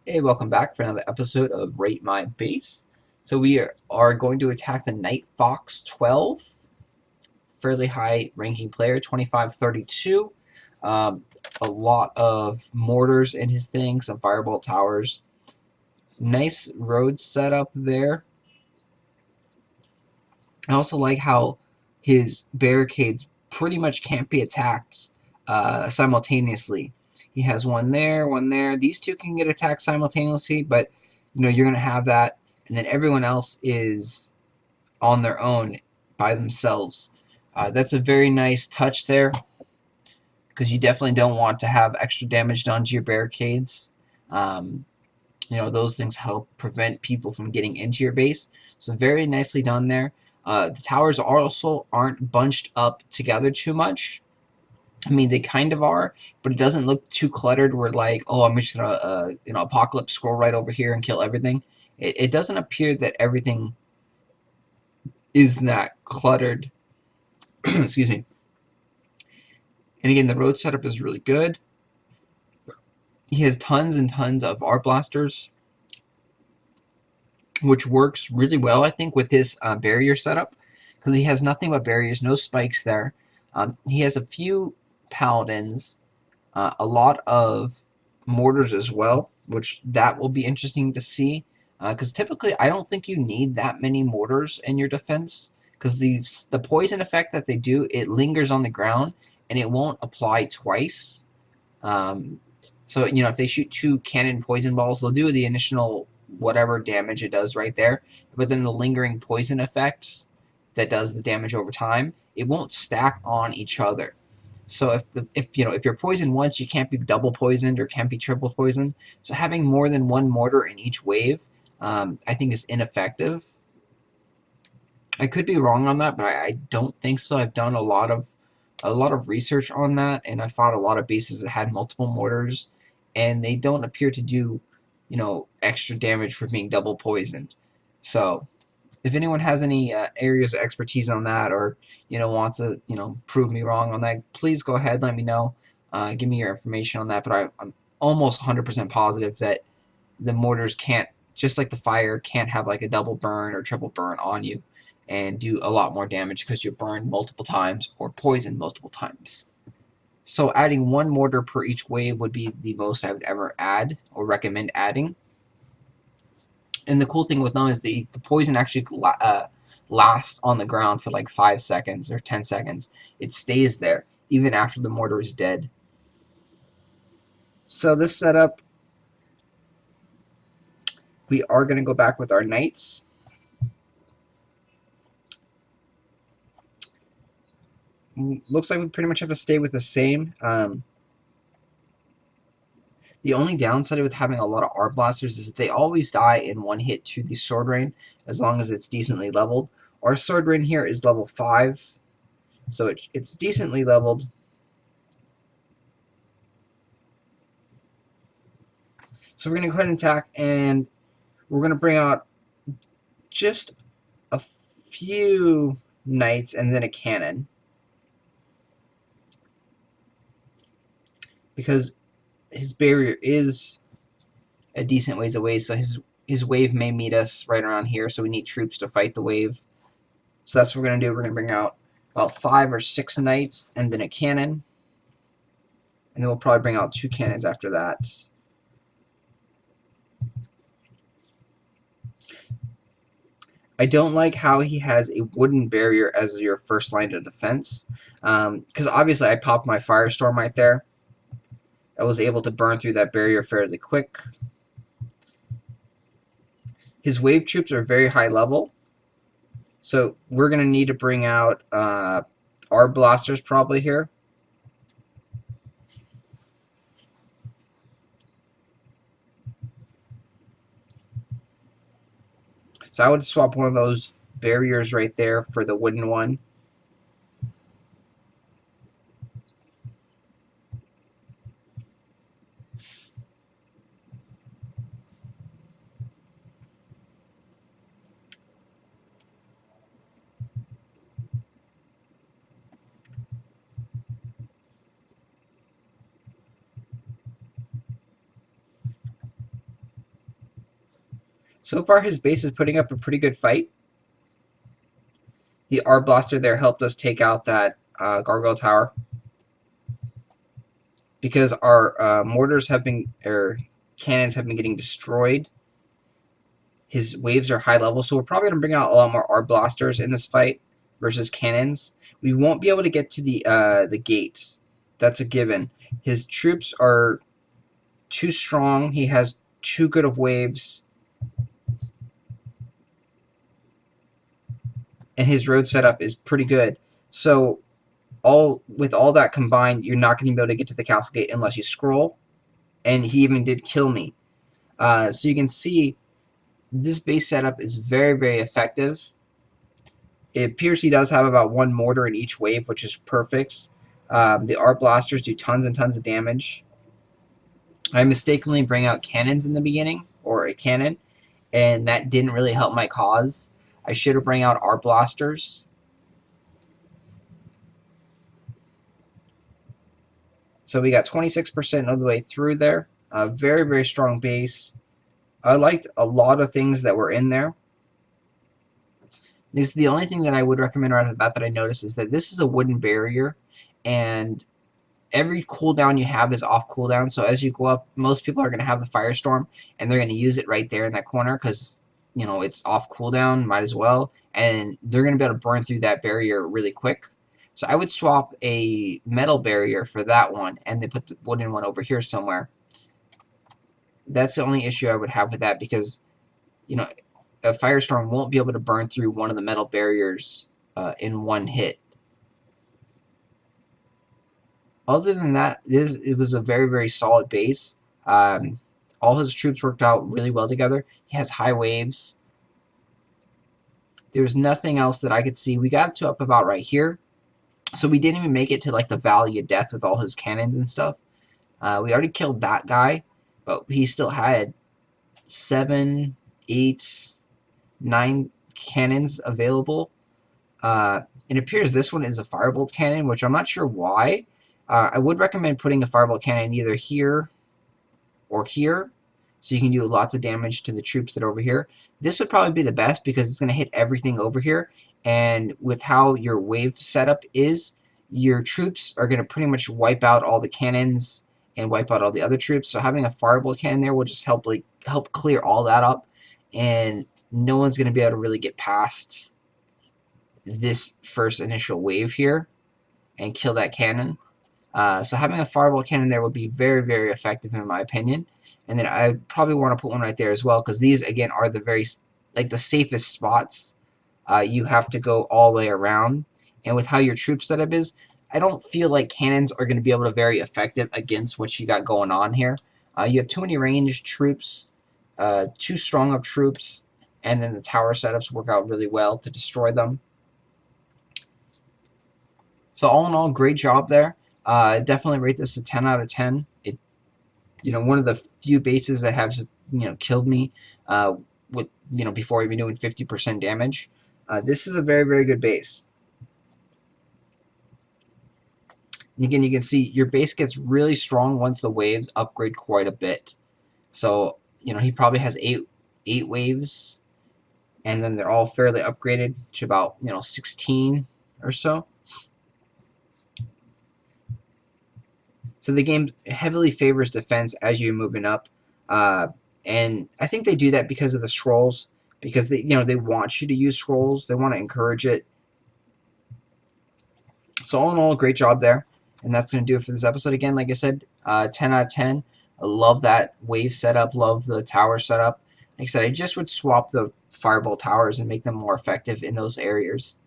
Hey, welcome back for another episode of Rate My Base. So we are going to attack the NIGHT FOX12, fairly high ranking player, 2532. Um, a lot of mortars in his thing, some firebolt towers. Nice road setup there. I also like how his barricades pretty much can't be attacked simultaneously. He has one there, one there. These two can get attacked simultaneously, but you're going to have that, and then everyone else is on their own by themselves. That's a very nice touch there, because you definitely don't want to have extra damage done to your barricades. Um, those things help prevent people from getting into your base. So very nicely done there. The towers also aren't bunched up together too much. I mean, they kind of are, but it doesn't look too cluttered where like, oh, I'm just gonna apocalypse scroll right over here and kill everything. It doesn't appear that everything is that cluttered. Excuse me. And again, the road setup is really good. He has tons and tons of art blasters, which works really well, I think, with this barrier setup, because he has nothing but barriers, no spikes there. He has a few paladins, a lot of mortars as well, which that will be interesting to see, because typically I don't think you need that many mortars in your defense, because the poison effect that they do, it lingers on the ground and it won't apply twice. Um, so, if they shoot two cannon poison balls, they'll do the initial whatever damage it does right there. But then the lingering poison effects that does the damage over time, it won't stack on each other. So if you're poisoned once, you can't be double poisoned or can't be triple poisoned. So having more than one mortar in each wave, I think is ineffective. I could be wrong on that, but I don't think so. I've done a lot of research on that, and I found a lot of bases that had multiple mortars, and they don't appear to do, extra damage for being double poisoned. So if anyone has any areas of expertise on that, or wants to prove me wrong on that, please go ahead, let me know. Give me your information on that. But I'm almost 100% positive that the mortars can't, just like the fire, can't have like a double burn or triple burn on you and do a lot more damage because you're burned multiple times or poisoned multiple times. So adding one mortar per each wave would be the most I would ever add or recommend adding. And the cool thing with them is the poison actually lasts on the ground for like 5 seconds or 10 seconds. It stays there even after the mortar is dead. So this setup, we are going to go back with our knights. Looks like we pretty much have to stay with the same. The only downside with having a lot of art blasters is that they always die in one hit to the sword rain, as long as it's decently leveled. Our sword rain here is level 5, so it's decently leveled. So we're going to go ahead and attack, and we're going to bring out just a few knights and then a cannon, because his barrier is a decent ways away, so his wave may meet us right around here, so we need troops to fight the wave. So that's what we're going to do. We're going to bring out about 5 or 6 knights and then a cannon, and then we'll probably bring out 2 cannons after that. I don't like how he has a wooden barrier as your first line of defense, because obviously I popped my firestorm right there. I was able to burn through that barrier fairly quick. His wave troops are very high level, so we're going to need to bring out our blasters probably here. So I would swap one of those barriers right there for the wooden one. So far, his base is putting up a pretty good fight. The Art Blaster there helped us take out that Gargoyle Tower. Because our mortars have been, or cannons have been getting destroyed, his waves are high level, so we're probably going to bring out a lot more Art Blasters in this fight versus cannons. We won't be able to get to the gates. That's a given. His troops are too strong. He has too good of waves. And his road setup is pretty good. So with all that combined, you're not going to be able to get to the castle gate unless you scroll. And he even did kill me. So you can see this base setup is very, very effective. It appears he does have about one mortar in each wave, which is perfect. The Art Blasters do tons and tons of damage. I mistakenly bring out cannons in the beginning, or a cannon, and that didn't really help my cause. I should have bring out Art Blasters. So we got 26% of the way through there. Very, very strong base. I liked a lot of things that were in there. This is the only thing that I would recommend right off the bat that I noticed is that this is a wooden barrier, and every cooldown you have is off cooldown. So as you go up, most people are going to have the Firestorm, and they're going to use it right there in that corner because, you know, it's off cooldown, might as well, and they're going to be able to burn through that barrier really quick. So I would swap a metal barrier for that one, and then put the wooden one over here somewhere. That's the only issue I would have with that because, you know, a Firestorm won't be able to burn through one of the metal barriers in one hit. Other than that, it was a very, very solid base. All his troops worked out really well together. He has high waves. There was nothing else that I could see. We got to up about right here. So we didn't even make it to like the Valley of Death with all his cannons and stuff. We already killed that guy, but he still had 7, 8, 9 cannons available. It appears this one is a Firebolt cannon, which I'm not sure why. I would recommend putting a Firebolt cannon either here or here, so you can do lots of damage to the troops that are over here. This would probably be the best because it's going to hit everything over here, and with how your wave setup is, your troops are going to pretty much wipe out all the cannons and wipe out all the other troops. So having a Firebolt cannon there will just help clear all that up, and no one's going to be able to really get past this first initial wave here and kill that cannon. So having a Firebolt cannon there would be very, very effective in my opinion. And then I probably want to put one right there as well because these, again, are the the safest spots. You have to go all the way around. And with how your troop setup is, I don't feel like cannons are going to be able to be very effective against what you got going on here. You have too many ranged troops, too strong of troops, and then the tower setups work out really well to destroy them. So all in all, great job there. Definitely rate this a 10 out of 10. It, one of the few bases that have, killed me with, before even doing 50% damage. This is a very, very good base. And again, you can see your base gets really strong once the waves upgrade quite a bit. So, he probably has eight waves, and then they're all fairly upgraded to about, 16 or so. So the game heavily favors defense as you're moving up, and I think they do that because of the scrolls, because they want you to use scrolls. They want to encourage it. So all in all, great job there, and that's going to do it for this episode. Again, like I said, 10 out of 10. I love that wave setup, love the tower setup. Like I said, I just would swap the Firebolt towers and make them more effective in those areas.